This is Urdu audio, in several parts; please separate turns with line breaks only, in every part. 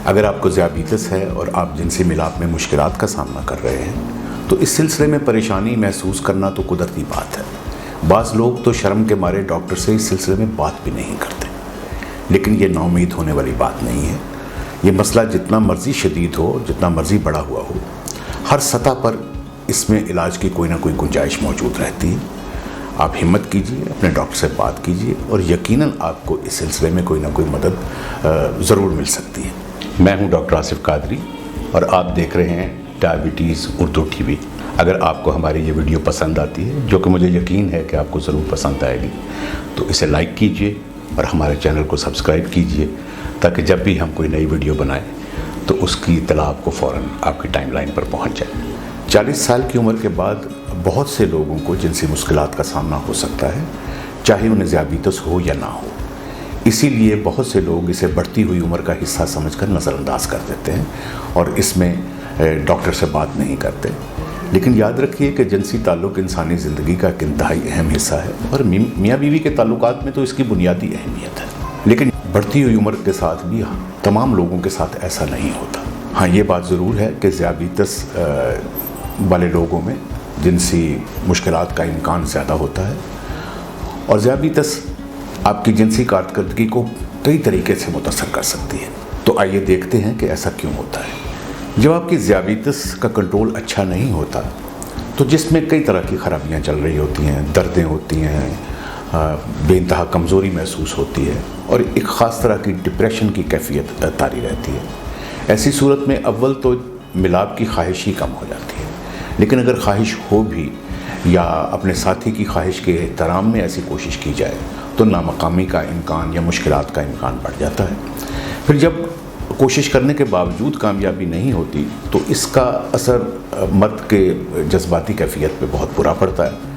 اگر آپ کو ذیابیطس ہے اور آپ جنسی ملاپ میں مشکلات کا سامنا کر رہے ہیں تو اس سلسلے میں پریشانی محسوس کرنا تو قدرتی بات ہے۔ بعض لوگ تو شرم کے مارے ڈاکٹر سے اس سلسلے میں بات بھی نہیں کرتے، لیکن یہ نا امید ہونے والی بات نہیں ہے۔ یہ مسئلہ جتنا مرضی شدید ہو، جتنا مرضی بڑا ہوا ہو، ہر سطح پر اس میں علاج کی کوئی نہ کوئی گنجائش موجود رہتی ہے۔ آپ ہمت کیجیے، اپنے ڈاکٹر سے بات کیجیے اور یقیناً آپ کو اس سلسلے میں کوئی نہ کوئی مدد ضرور مل سکتی ہے۔ میں ہوں ڈاکٹر آصف قادری اور آپ دیکھ رہے ہیں ڈائبٹیز اردو ٹی وی۔ اگر آپ کو ہماری یہ ویڈیو پسند آتی ہے، جو کہ مجھے یقین ہے کہ آپ کو ضرور پسند آئے گی، تو اسے لائک کیجیے اور ہمارے چینل کو سبسکرائب کیجیے تاکہ جب بھی ہم کوئی نئی ویڈیو بنائیں تو اس کی اطلاع آپ کو فوراً آپ کی ٹائم لائن پر پہنچ جائے۔ 40 سال کی عمر کے بعد بہت سے لوگوں کو جنسی مشکلات کا سامنا ہو سکتا ہے، چاہے انہیں ذیابیطس ہو یا نہ ہو۔ اسی لیے بہت سے لوگ اسے بڑھتی ہوئی عمر کا حصہ سمجھ کر نظر انداز کر دیتے ہیں اور اس میں ڈاکٹر سے بات نہیں کرتے۔ لیکن یاد رکھیے کہ جنسی تعلق انسانی زندگی کا ایک انتہائی اہم حصہ ہے اور میاں بیوی کے تعلقات میں تو اس کی بنیادی اہمیت ہے۔ لیکن بڑھتی ہوئی عمر کے ساتھ بھی تمام لوگوں کے ساتھ ایسا نہیں ہوتا۔ ہاں، یہ بات ضرور ہے کہ ذیابیطس والے لوگوں میں جنسی مشکلات کا امکان زیادہ ہوتا ہے اور ذیابیطس آپ کی جنسی کارکردگی کو کئی طریقے سے متاثر کر سکتی ہے۔ تو آئیے دیکھتے ہیں کہ ایسا کیوں ہوتا ہے۔ جب آپ کی ذیابیطس کا کنٹرول اچھا نہیں ہوتا تو جسم میں کئی طرح کی خرابیاں چل رہی ہوتی ہیں، دردیں ہوتی ہیں، بے انتہا کمزوری محسوس ہوتی ہے اور ایک خاص طرح کی ڈپریشن کی کیفیت طاری رہتی ہے۔ ایسی صورت میں اول تو ملاپ کی خواہش ہی کم ہو جاتی ہے، لیکن اگر خواہش ہو بھی یا اپنے ساتھی کی خواہش کے احترام میں ایسی کوشش کی جائے تو نامقامی کا امکان یا مشکلات کا امکان بڑھ جاتا ہے۔ پھر جب کوشش کرنے کے باوجود کامیابی نہیں ہوتی تو اس کا اثر مرد کے جذباتی کیفیت پہ بہت برا پڑتا ہے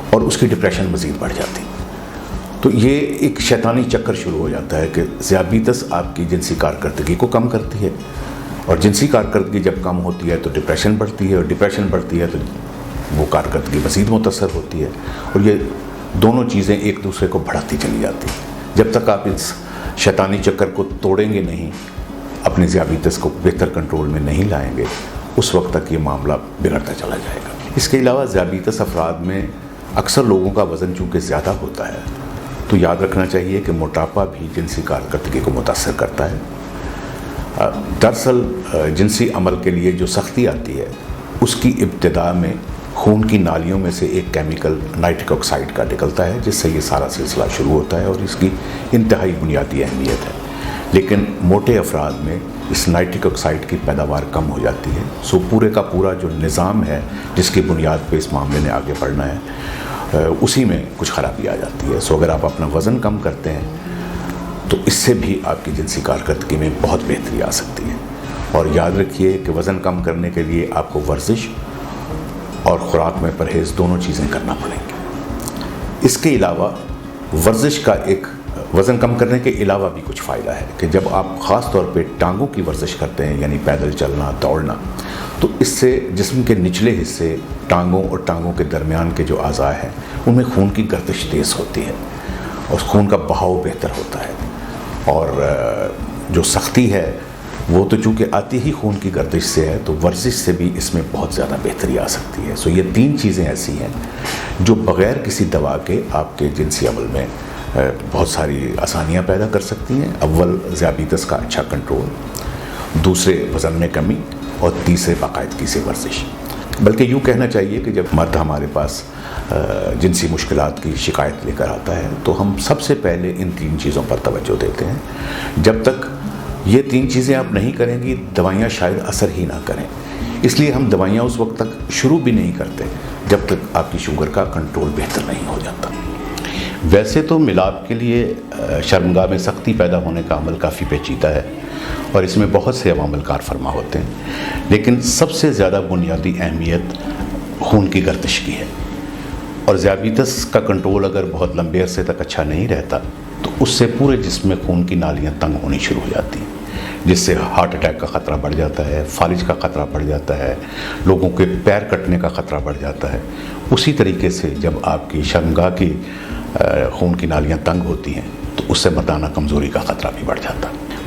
اور اس کی ڈپریشن مزید بڑھ جاتی ہے۔ تو یہ ایک شیطانی چکر شروع ہو جاتا ہے کہ ذیابیطس آپ کی جنسی کارکردگی کو کم کرتی ہے اور جنسی کارکردگی جب کم ہوتی ہے تو ڈپریشن بڑھتی ہے اور ڈپریشن بڑھتی ہے تو وہ کارکردگی مزید متاثر ہوتی ہے اور یہ دونوں چیزیں ایک دوسرے کو بڑھاتی چلی جاتی ہیں۔ جب تک آپ اس شیطانی چکر کو توڑیں گے نہیں، اپنے ذیابیطس کو بہتر کنٹرول میں نہیں لائیں گے، اس وقت تک یہ معاملہ بگڑتا چلا جائے گا۔ اس کے علاوہ ذیابیطس افراد میں اکثر لوگوں کا وزن چونکہ زیادہ ہوتا ہے تو یاد رکھنا چاہیے کہ موٹاپا بھی جنسی کارکردگی کو متاثر کرتا ہے۔ دراصل جنسی عمل کے لیے جو سختی آتی ہے اس کی ابتدا میں خون کی نالیوں میں سے ایک کیمیکل نائٹرک آکسائڈ کا نکلتا ہے، جس سے یہ سارا سلسلہ شروع ہوتا ہے اور اس کی انتہائی بنیادی اہمیت ہے۔ لیکن موٹے افراد میں اس نائٹرک آکسائڈ کی پیداوار کم ہو جاتی ہے، سو پورے کا پورا جو نظام ہے جس کی بنیاد پہ اس معاملے نے آگے بڑھنا ہے، اسی میں کچھ خرابی آ جاتی ہے۔ سو اگر آپ اپنا وزن کم کرتے ہیں تو اس سے بھی آپ کی جنسی کارکردگی میں بہت بہتری آ سکتی ہے۔ اور یاد رکھیے کہ وزن کم کرنے کے لیے آپ کو ورزش اور خوراک میں پرہیز دونوں چیزیں کرنا پڑیں گی۔ اس کے علاوہ ورزش کا وزن کم کرنے کے علاوہ بھی کچھ فائدہ ہے کہ جب آپ خاص طور پہ ٹانگوں کی ورزش کرتے ہیں، یعنی پیدل چلنا، دوڑنا، تو اس سے جسم کے نچلے حصے، ٹانگوں اور ٹانگوں کے درمیان کے جو اعضاء ہیں ان میں خون کی گردش تیز ہوتی ہے اور خون کا بہاؤ بہتر ہوتا ہے اور جو سختی ہے وہ تو چونکہ آتی ہی خون کی گردش سے ہے تو ورزش سے بھی اس میں بہت زیادہ بہتری آ سکتی ہے۔ سو یہ 3 چیزیں ایسی ہیں جو بغیر کسی دوا کے آپ کے جنسی عمل میں بہت ساری آسانیاں پیدا کر سکتی ہیں۔ اول ذیابیطس کا اچھا کنٹرول، دوسرے وزن میں کمی اور تیسرے باقاعدگی سے ورزش۔ بلکہ یوں کہنا چاہیے کہ جب مرد ہمارے پاس جنسی مشکلات کی شکایت لے کر آتا ہے تو ہم سب سے پہلے ان 3 چیزوں پر توجہ دیتے ہیں۔ جب تک یہ 3 چیزیں آپ نہیں کریں گی دوائیاں شاید اثر ہی نہ کریں، اس لیے ہم دوائیاں اس وقت تک شروع بھی نہیں کرتے جب تک آپ کی شوگر کا کنٹرول بہتر نہیں ہو جاتا۔ ویسے تو ملاپ کے لیے شرمگاہ میں سختی پیدا ہونے کا عمل کافی پیچیدہ ہے اور اس میں بہت سے عوامل کار فرما ہوتے ہیں، لیکن سب سے زیادہ بنیادی اہمیت خون کی گردش کی ہے اور ذیابیطس کا کنٹرول اگر بہت لمبے عرصے تک اچھا نہیں رہتا تو اس سے پورے جسم میں خون کی نالیاں تنگ ہونی شروع ہو جاتی ہیں، جس سے ہارٹ اٹیک کا خطرہ بڑھ جاتا ہے، فالج کا خطرہ بڑھ جاتا ہے، لوگوں کے پیر کٹنے کا خطرہ بڑھ جاتا ہے۔ اسی طریقے سے جب آپ کی شرمگاہ کی خون کی نالیاں تنگ ہوتی ہیں تو اس سے مردانہ کمزوری کا خطرہ بھی بڑھ جاتا ہے۔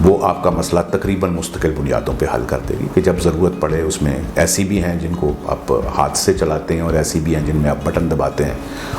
وہ آپ کا مسئلہ تقریباً مستقل بنیادوں پہ حل کر دے گی کہ جب ضرورت پڑے. اس میں ایسی بھی ہیں جن کو آپ ہاتھ سے چلاتے ہیں اور ایسی بھی ہیں جن میں آپ بٹن دباتے ہیں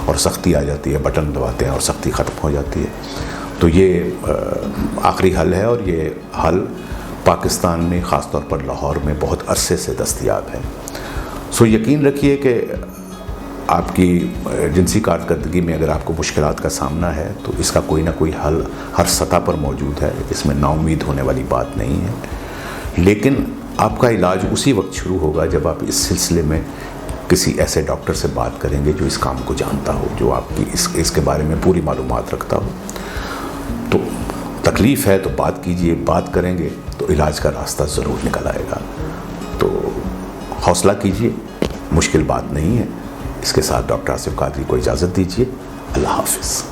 اور سختی آ جاتی ہے, بٹن دباتے ہیں اور سختی ختم ہو جاتی ہے. تو یہ آخری حل ہے, اور یہ حل پاکستان میں خاص طور پر لاہور میں بہت عرصے سے دستیاب ہے. سو یقین رکھیے کہ آپ کی جنسی کارکردگی میں اگر آپ کو مشکلات کا سامنا ہے تو اس کا کوئی نہ کوئی حل ہر سطح پر موجود ہے. اس میں نا امید ہونے والی بات نہیں ہے, لیکن آپ کا علاج اسی وقت شروع ہوگا جب آپ اس سلسلے میں کسی ایسے ڈاکٹر سے بات کریں گے جو اس کام کو جانتا ہو, جو آپ کی اس کے بارے میں پوری معلومات رکھتا ہو. تو تکلیف ہے تو بات کیجئے, بات کریں گے تو علاج کا راستہ ضرور نکل آئے گا. تو حوصلہ کیجئے, مشکل بات نہیں ہے. اس کے ساتھ ڈاکٹر آصف قادری کو اجازت دیجیے. اللہ حافظ.